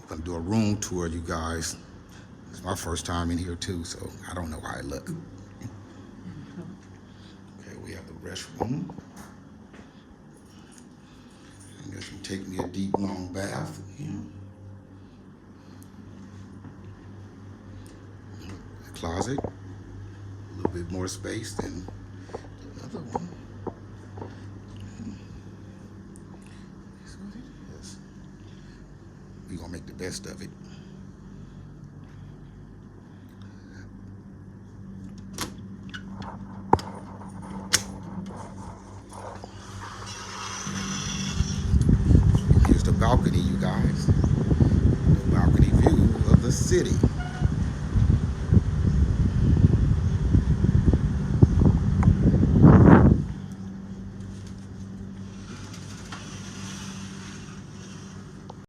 I'm gonna do a room tour, you guys. It's my first time in here too, so I don't know how I look. Okay, we have the restroom. I guess you take me a deep, long bath. The closet, a little bit more space than the other one. That's what it is. We're gonna make the best of it. Here's the balcony, you guys. The balcony view of the city.